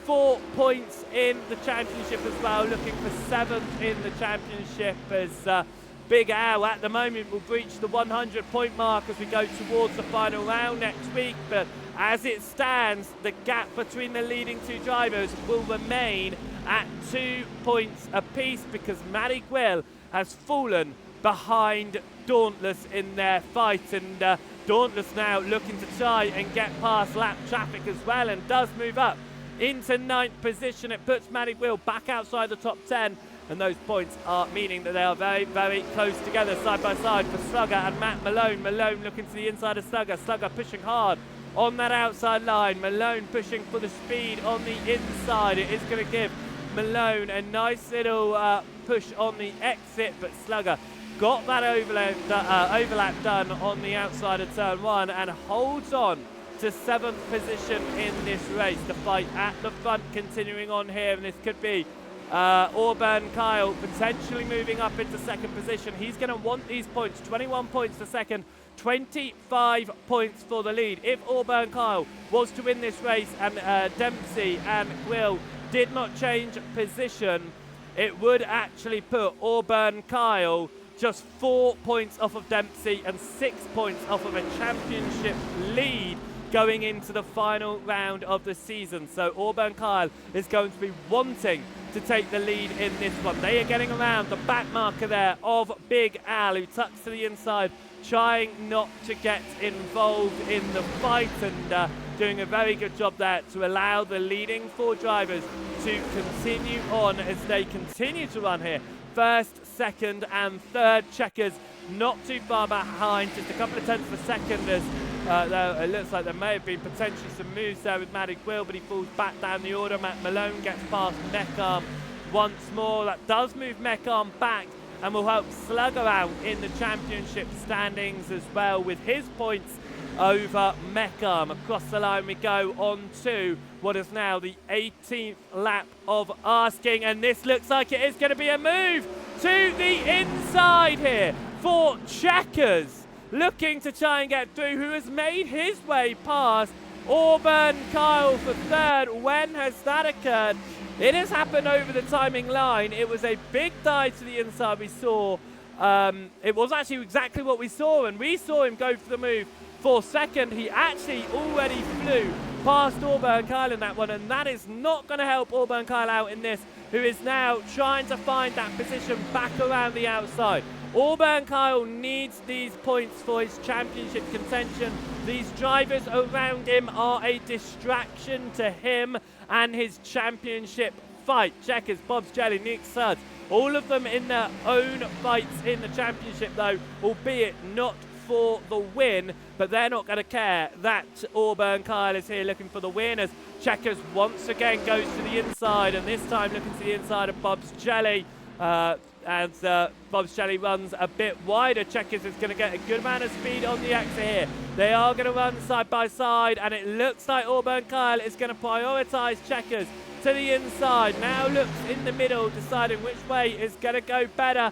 Speaker 1: 4 points in the championship as well, looking for 7th in the championship, as Big Al at the moment will breach the 100-point mark as we go towards the final round next week. But as it stands, the gap between the leading 2 drivers will remain at 2 points apiece, because Matty Quill has fallen behind Dauntless in their fight, and Dauntless now looking to try and get past lap traffic as well, and does move up into 9th position. It puts Matty Quill back outside the top 10, and those points are meaning that they are very, very close together, side by side, for Slugger and Matt Malone. Malone looking to the inside of Slugger. Slugger pushing hard on that outside line. Malone pushing for the speed on the inside. It is going to give Malone a nice little push on the exit, but Slugger got that overlap done on the outside of turn 1 and holds on to 7th position in this race. The fight at the front continuing on here, and this could be Auburn Kyle potentially moving up into 2nd position. He's going to want these points, 21 points for 2nd, 25 points for the lead. If Auburn Kyle was to win this race and Dempsey and Quill did not change position, it would actually put Auburn Kyle just 4 points off of Dempsey and 6 points off of a championship lead going into the final round of the season. So Auburn Kyle is going to be wanting to take the lead in this one. They are getting around the back marker there of Big Al, who tucks to the inside, trying not to get involved in the fight, and doing a very good job there to allow the leading 4 drivers to continue on as they continue to run here. 1st, 2nd and 3rd. Checkers not too far behind, just a couple of tenths per second, as though it looks like there may have been potentially some moves there with Matty Quill, but he falls back down the order. Matt Malone gets past Meckham once more. That does move Meckham back and will help Slugger out in the championship standings as well, with his points over Meckham. Across the line we go on to what is now the 18th lap of asking, and this looks like it is going to be a move to the inside here for Checkers, looking to try and get through, who has made his way past Auburn Kyle for 3rd. When has that occurred? It has happened over the timing line. It was a big dive to the inside we saw. It was actually exactly what we saw, and we saw him go for the move for 2nd. He actually already flew past Auburn Kyle in that one, and that is not going to help Auburn Kyle out in this, who is now trying to find that position back around the outside. Auburn Kyle needs these points for his championship contention. These drivers around him are a distraction to him and his championship fight. Checkers, Bob's Jelly, Nick Suds, all of them in their own fights in the championship though, albeit not for the win, but they're not going to care that Auburn Kyle is here looking for the win, as Checkers once again goes to the inside, and this time looking to the inside of Bob's Jelly. As Bob's Jelly runs a bit wider, Checkers is going to get a good amount of speed on the exit here. They are going to run side by side, and it looks like Auburn Kyle is going to prioritise Checkers to the inside. Now looks in the middle, deciding which way is going to go better.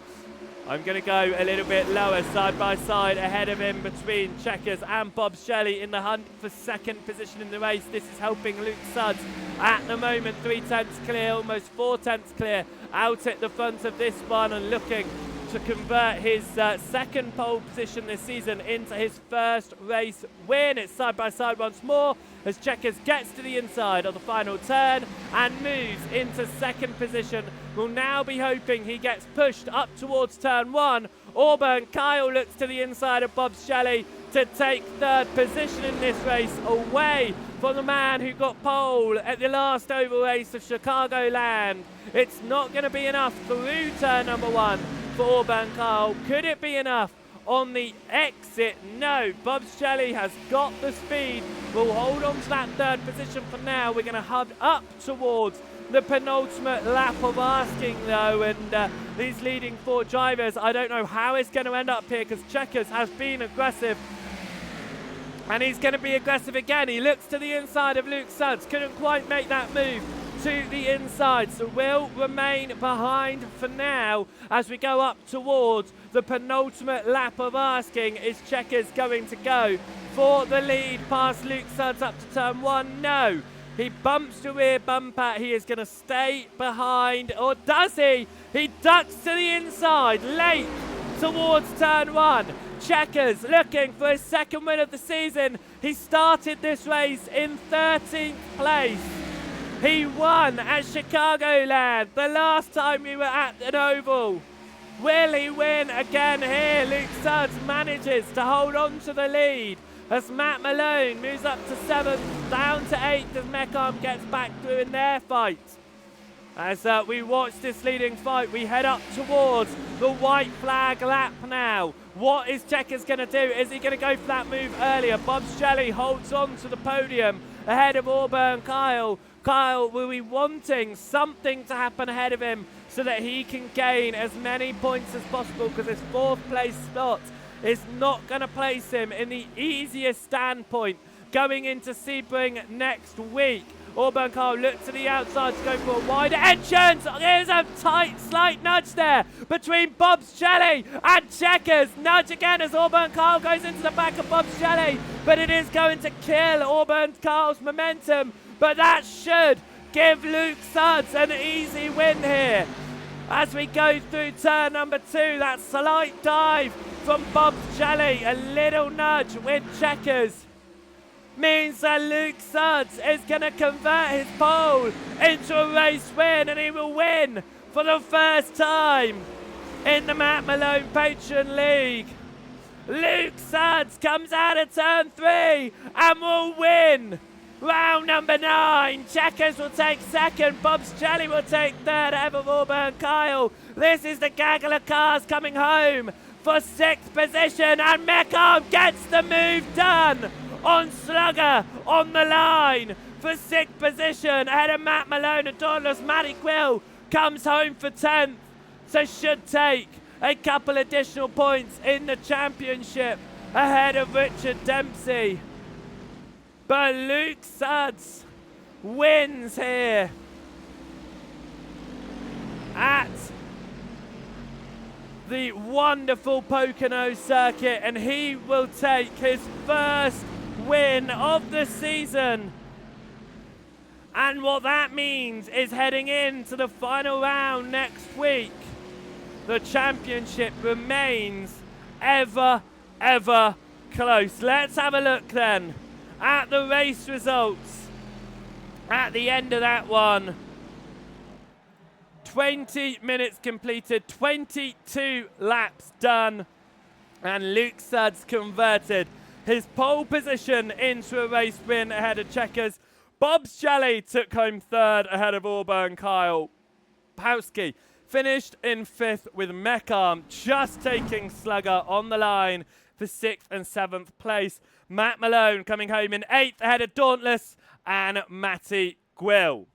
Speaker 1: I'm going to go a little bit lower, side by side, ahead of him between Checkers and Bob Shelley in the hunt for second position in the race. This is helping Luke Sudds at the moment, 3/10 clear, almost 4/10 clear, out at the front of this one and looking to convert his second pole position this season into his first race win. It's side by side once more as Checkers gets to the inside of the final turn and moves into second position. Will now be hoping he gets pushed up towards turn one. Auburn Kyle looks to the inside of Bob Shelley to take third position in this race, away from the man who got pole at the last oval race of Chicagoland. It's not going to be enough through turn number one for Auburn Kyle. Could it be enough on the exit? No. Bob Shelley has got the speed. We'll hold on to that third position for now. We're going to head up towards the penultimate lap of asking though, and these leading four drivers, I don't know how it's going to end up here because Checkers has been aggressive and he's going to be aggressive again. He looks to the inside of Luke Sudds, couldn't quite make that move to the inside, so will remain behind for now as we go up towards the penultimate lap of asking. Is Checkers going to go for the lead past Luke Sudds up to turn one? No. He bumps the rear bumper. He is going to stay behind, or does he? He ducks to the inside late towards turn one. Checkers looking for his second win of the season. He started this race in 13th place. He won at Chicagoland the last time we were at an oval. Will he win again here? Luke Sudds manages to hold on to the lead as Matt Malone moves up to 7th, down to 8th as Meckham gets back through in their fight. As we watch this leading fight, we head up towards the white flag lap now. What is Checkers going to do? Is he going to go for that move earlier? Bob Shelley holds on to the podium ahead of Auburn Kyle. Kyle will be wanting something to happen ahead of him so that he can gain as many points as possible, because his fourth place spot is not going to place him in the easiest standpoint going into Sebring next week. Auburn Kyle looks to the outside to go for a wider entrance. There's a tight, slight nudge there between Bob Shelley and Checkers. Nudge again as Auburn Kyle goes into the back of Bob Shelley, but it is going to kill Auburn Kyle's momentum. But that should give Luke Sudds an easy win here. As we go through turn number two, that slight dive from Bob Shelley, a little nudge with Checkers, means that Luke Sudds is going to convert his pole into a race win, and he will win for the first time in the Matt Malone Patron League. Luke Sudds comes out of turn three and will win round number 9. Checkers will take second. Bob Shelley will take third ahead of Auburn Kyle. This is the gaggle of cars coming home for 6th position, and Meckham gets the move done on Slugger on the line for 6th position ahead of Matt Malone and Dauntless. Matty Quill comes home for 10th, so should take a couple additional points in the championship ahead of Richard Dempsey. But Luke Sudds wins here at the wonderful Pocono circuit, and he will take his first win of the season. And what that means is heading into the final round next week, the championship remains ever, ever close. Let's have a look then at the race results at the end of that one. 20 minutes completed, 22 laps done, and Luke Sudds converted his pole position into a race win ahead of Checkers. Bob Shelley took home third ahead of Auburn Kyle. Powski finished in 5th with Meckham just taking Slugger on the line for 6th and 7th place. Matt Malone coming home in 8th ahead of Dauntless and Matty Gwill.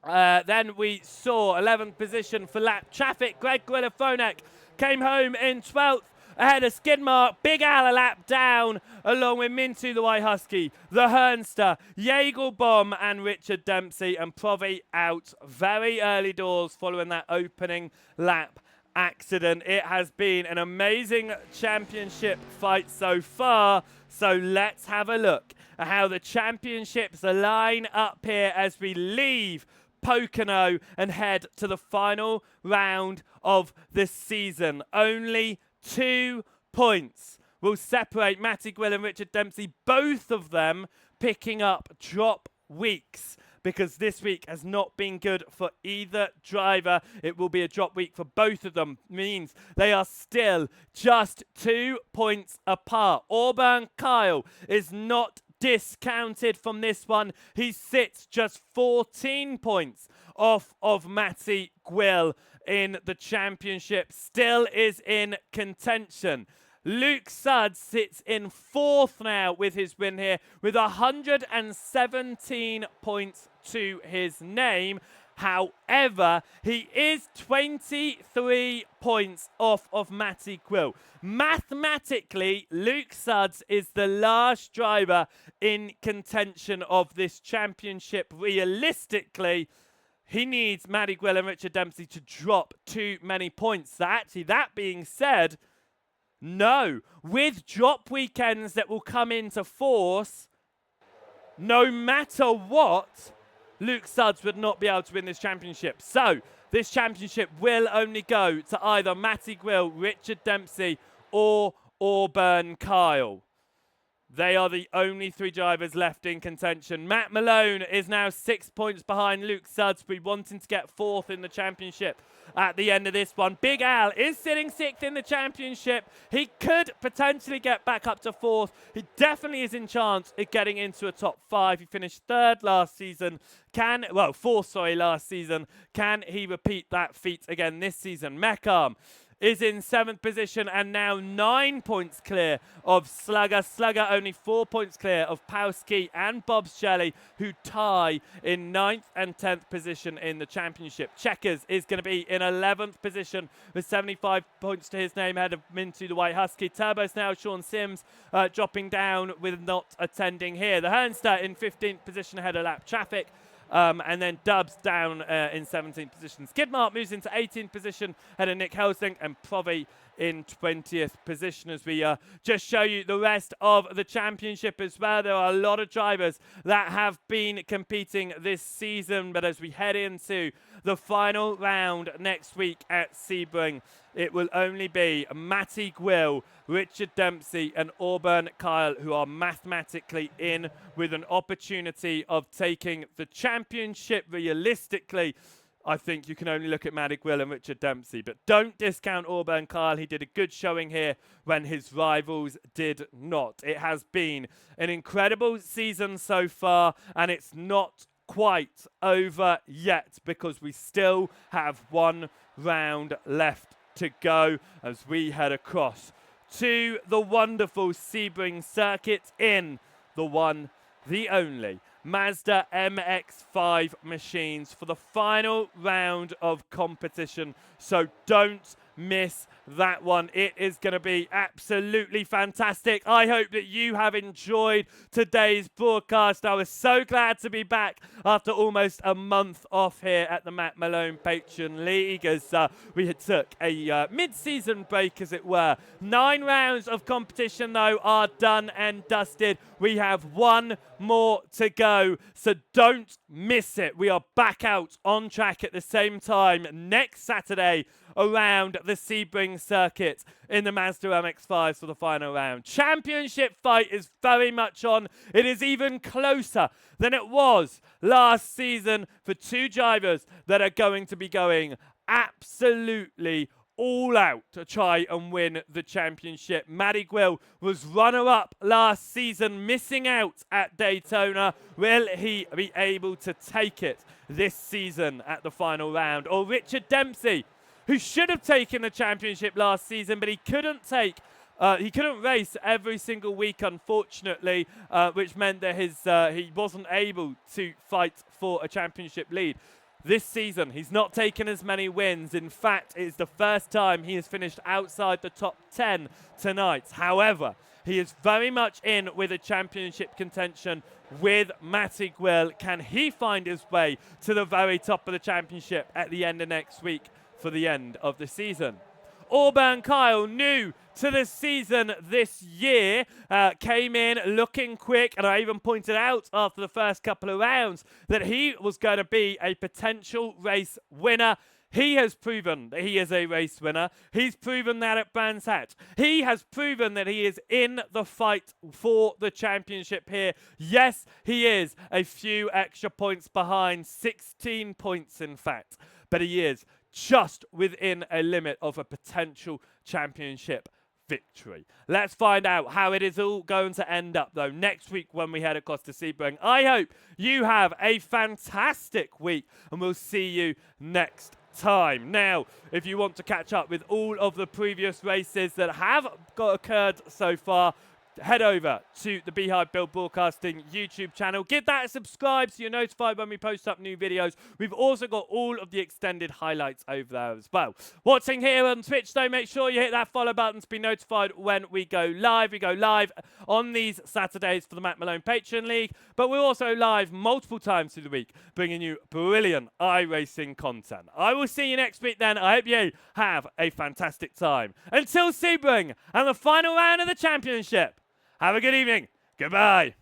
Speaker 1: Then we saw 11th position for lap traffic. Greg Gwilafonic came home in 12th ahead of Skidmark. Big Al a lap down along with Mintu the White Husky, the Hernster, Jagelbaum and Richard Dempsey, and Provi out very early doors following that opening lap accident. It has been an amazing championship fight so far. So let's have a look at how the championships line up here as we leave Pocono and head to the final round of the season. Only 2 points will separate Matty Gwill and Richard Dempsey, both of them picking up drop weeks, because this week has not been good for either driver. It will be a drop week for both of them. Means they are still just 2 points apart. Auburn Kyle is not discounted from this one. He sits just 14 points off of Matty Gwill in the championship. Still is in contention. Luke Sudd sits in 4th now with his win here, with 117 points to his name. However, he is 23 points off of Matty Gwill. Mathematically, Luke Sudds is the last driver in contention of this championship. Realistically, he needs Matty Gwill and Richard Dempsey to drop too many points. So actually, that being said, no, with drop weekends that will come into force, no matter what, Luke Sudds would not be able to win this championship. So this championship will only go to either Matty Gwill, Richard Dempsey, or Auburn Kyle. They are the only 3 drivers left in contention. Matt Malone is now 6 points behind Luke Sudsby, wanting to get 4th in the championship at the end of this one. Big Al is sitting 6th in the championship. He could potentially get back up to 4th. He definitely is in chance of getting into a top 5. He finished 3rd last season. 4th, last season. Can he repeat that feat again this season? Meckham is in 7th position and now 9 points clear of Slugger. Slugger only 4 points clear of Powski and Bob's Jelly, who tie in 9th and 10th position in the championship. Checkers is going to be in 11th position with 75 points to his name ahead of Mintu the White Husky. Turbo's now Sean Sims dropping down with not attending here. The Hernster in 15th position ahead of Lap Traffic. And then Dubs down in 17th position. Skidmark moves into 18th position, ahead of Nick Helsing, and Provi in 20th position as we just show you the rest of the championship as well. There are a lot of drivers that have been competing this season, but as we head into the final round next week at Sebring, it will only be Matty Gwill, Richard Dempsey and Auburn Kyle who are mathematically in with an opportunity of taking the championship. Realistically, I think you can only look at Matty Gwill and Richard Dempsey, but don't discount Auburn Kyle. He did a good showing here when his rivals did not. It has been an incredible season so far, and it's not quite over yet because we still have 1 round left to go as we head across to the wonderful Sebring circuit in the one, the only Mazda MX-5 machines for the final round of competition. So don't miss that one. It is going to be absolutely fantastic. I hope that you have enjoyed today's broadcast. I was so glad to be back after almost a month off here at the Matt Malone Patreon League as we took a mid-season break, as it were. 9 rounds of competition, though, are done and dusted. We have 1 more to go, so don't miss it. We are back out on track at the same time next Saturday around the Sebring circuit in the Mazda MX-5s for the final round. Championship fight is very much on. It is even closer than it was last season for 2 drivers that are going to be going absolutely all out to try and win the championship. Matty Gwill was runner-up last season, missing out at Daytona. Will he be able to take it this season at the final round? Or Richard Dempsey, who should have taken the championship last season, but he couldn't race every single week, unfortunately, which meant that he wasn't able to fight for a championship lead. This season, he's not taken as many wins. In fact, it's the first time he has finished outside the top 10 tonight. However, he is very much in with a championship contention with Matty Gwill. Can he find his way to the very top of the championship at the end of next week? for the end of the season. Auburn Kyle, new to the season this year, came in looking quick, and I even pointed out after the first couple of rounds that he was going to be a potential race winner. He has proven that he is a race winner. He's proven that at Brands Hatch. He has proven that he is in the fight for the championship here. Yes, he is a few extra points behind, 16 points in fact, but he is just within a limit of a potential championship victory. Let's find out how it is all going to end up, though, next week when we head across to Sebring. I hope you have a fantastic week, and we'll see you next time. Now, if you want to catch up with all of the previous races that have occurred so far, head over to the Beehive Build Broadcasting YouTube channel. Give that a subscribe so you're notified when we post up new videos. We've also got all of the extended highlights over there as well. Watching here on Twitch, though, make sure you hit that follow button to be notified when we go live. We go live on these Saturdays for the Matt Malone Patreon League, but we're also live multiple times through the week, bringing you brilliant iRacing content. I will see you next week then. I hope you have a fantastic time. Until Sebring and the final round of the championship, have a good evening. Goodbye.